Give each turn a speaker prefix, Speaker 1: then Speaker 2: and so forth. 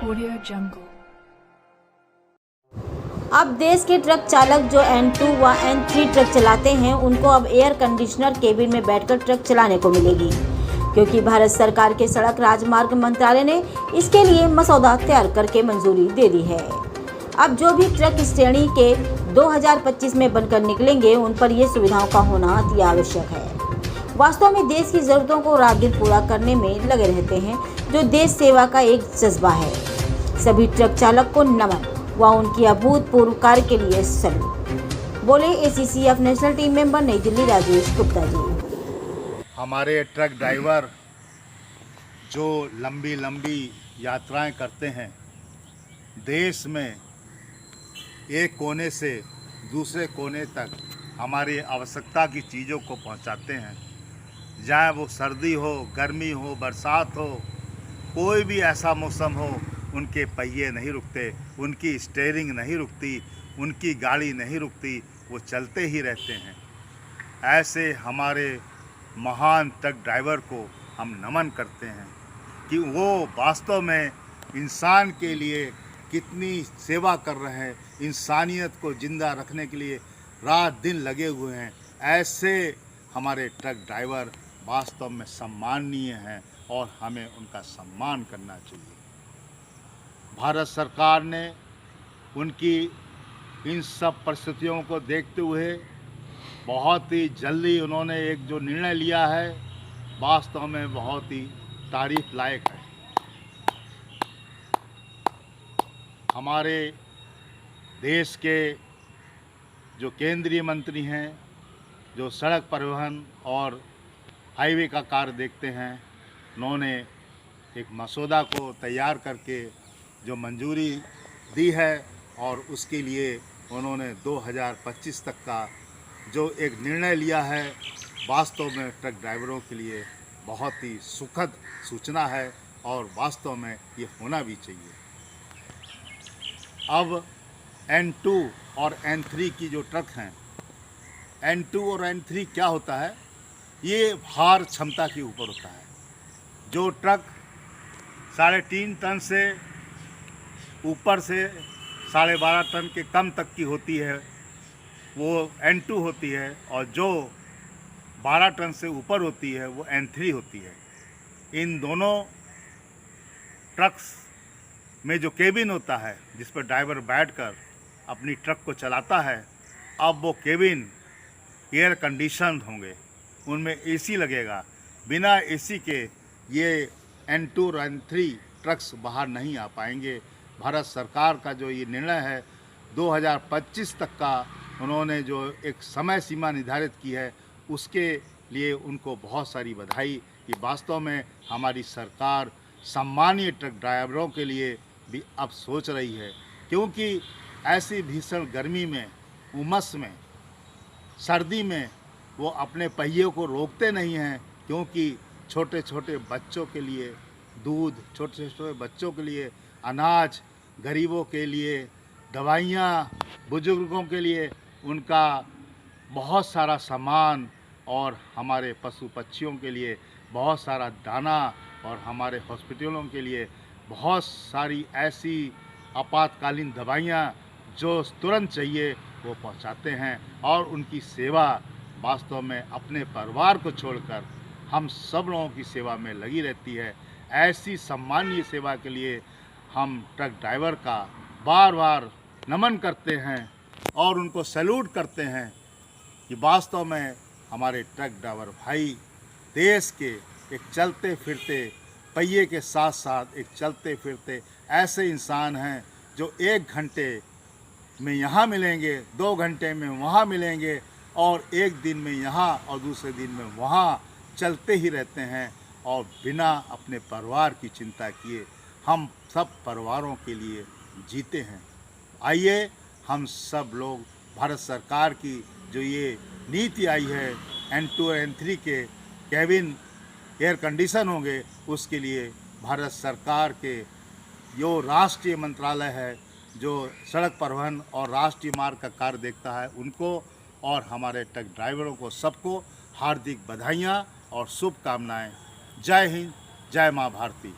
Speaker 1: Audio Jungle।
Speaker 2: अब देश के ट्रक चालक जो N2 व N3 ट्रक चलाते हैं उनको अब एयर कंडीशनर केबिन में बैठकर ट्रक चलाने को मिलेगी, क्योंकि भारत सरकार के सड़क राजमार्ग मंत्रालय ने इसके लिए मसौदा तैयार करके मंजूरी दे दी है। अब जो भी ट्रक इस श्रेणी के 2025 में बनकर निकलेंगे उन पर ये सुविधाओं का होना अति आवश्यक है। वास्तव में देश की ज़रूरतों को रात दिन पूरा करने में लगे रहते हैं, जो देश सेवा का एक जज्बा है। सभी ट्रक चालक को नमन व उनकी अभूतपूर्व कार्य के लिए सैल्यूट, बोले ACCF नेशनल टीम मेंबर नई दिल्ली राजेश गुप्ता जी।
Speaker 3: हमारे ट्रक ड्राइवर जो लंबी लंबी यात्राएं करते हैं, देश में एक कोने से दूसरे कोने तक हमारी आवश्यकता की चीज़ों को पहुंचाते हैं, चाहे वो सर्दी हो, गर्मी हो, बरसात हो, कोई भी ऐसा मौसम हो, उनके पहिए नहीं रुकते, उनकी स्टीयरिंग नहीं रुकती, उनकी गाड़ी नहीं रुकती, वो चलते ही रहते हैं। ऐसे हमारे महान ट्रक ड्राइवर को हम नमन करते हैं कि वो वास्तव में इंसान के लिए कितनी सेवा कर रहे हैं, इंसानियत को ज़िंदा रखने के लिए रात दिन लगे हुए हैं। ऐसे हमारे ट्रक ड्राइवर वास्तव में सम्माननीय हैं और हमें उनका सम्मान करना चाहिए। भारत सरकार ने उनकी इन सब परिस्थितियों को देखते हुए बहुत ही जल्दी उन्होंने एक जो निर्णय लिया है, वास्तव में बहुत ही तारीफ लायक है। हमारे देश के जो केंद्रीय मंत्री हैं, जो सड़क परिवहन और हाईवे का कार्य देखते हैं, उन्होंने एक मसौदा को तैयार करके जो मंजूरी दी है और उसके लिए उन्होंने 2025 तक का जो एक निर्णय लिया है, वास्तव में ट्रक ड्राइवरों के लिए बहुत ही सुखद सूचना है और वास्तव में ये होना भी चाहिए। अब N2 और N3 की जो ट्रक हैं, N2 और N3 क्या होता है, ये भार क्षमता के ऊपर होता है। जो ट्रक 3.5 टन से ऊपर से 12.5 टन के कम तक की होती है वो N2 होती है, और जो 12 टन से ऊपर होती है वो N3 होती है। इन दोनों ट्रक्स में जो केबिन होता है जिस पर ड्राइवर बैठकर अपनी ट्रक को चलाता है, अब वो केबिन एयर कंडीशन होंगे, उनमें AC लगेगा। बिना AC के ये N2 और N3 ट्रक्स बाहर नहीं आ पाएंगे। भारत सरकार का जो ये निर्णय है 2025 तक का उन्होंने जो एक समय सीमा निर्धारित की है, उसके लिए उनको बहुत सारी बधाई कि वास्तव में हमारी सरकार सम्मानीय ट्रक ड्राइवरों के लिए भी अब सोच रही है, क्योंकि ऐसी भीषण गर्मी में, उमस में, सर्दी में वो अपने पहियों को रोकते नहीं हैं, क्योंकि छोटे छोटे बच्चों के लिए दूध, छोटे छोटे बच्चों के लिए अनाज, गरीबों के लिए दवाइयाँ, बुजुर्गों के लिए उनका बहुत सारा सामान, और हमारे पशु पक्षियों के लिए बहुत सारा दाना, और हमारे हॉस्पिटलों के लिए बहुत सारी ऐसी आपातकालीन दवाइयाँ जो तुरंत चाहिए वो पहुंचाते हैं। और उनकी सेवा वास्तव में अपने परिवार को छोड़कर हम सब लोगों की सेवा में लगी रहती है। ऐसी सम्मानीय सेवा के लिए हम ट्रक ड्राइवर का बार बार नमन करते हैं और उनको सैल्यूट करते हैं कि वास्तव में हमारे ट्रक ड्राइवर भाई देश के एक चलते फिरते पहिए के साथ साथ एक चलते फिरते ऐसे इंसान हैं जो 1 घंटे में यहाँ मिलेंगे, 2 घंटे में वहाँ मिलेंगे, और एक दिन में यहाँ और दूसरे दिन में वहाँ चलते ही रहते हैं, और बिना अपने परिवार की चिंता किए हम सब परिवारों के लिए जीते हैं। आइए हम सब लोग भारत सरकार की जो ये नीति आई है N2 और N3 के केबिन एयर कंडीशन होंगे, उसके लिए भारत सरकार के जो राष्ट्रीय मंत्रालय है जो सड़क परिवहन और राष्ट्रीय मार्ग का कार्य देखता है, उनको और हमारे ट्रक ड्राइवरों को सबको हार्दिक बधाइयाँ और शुभकामनाएं। जय हिंद, जय माँ भारती।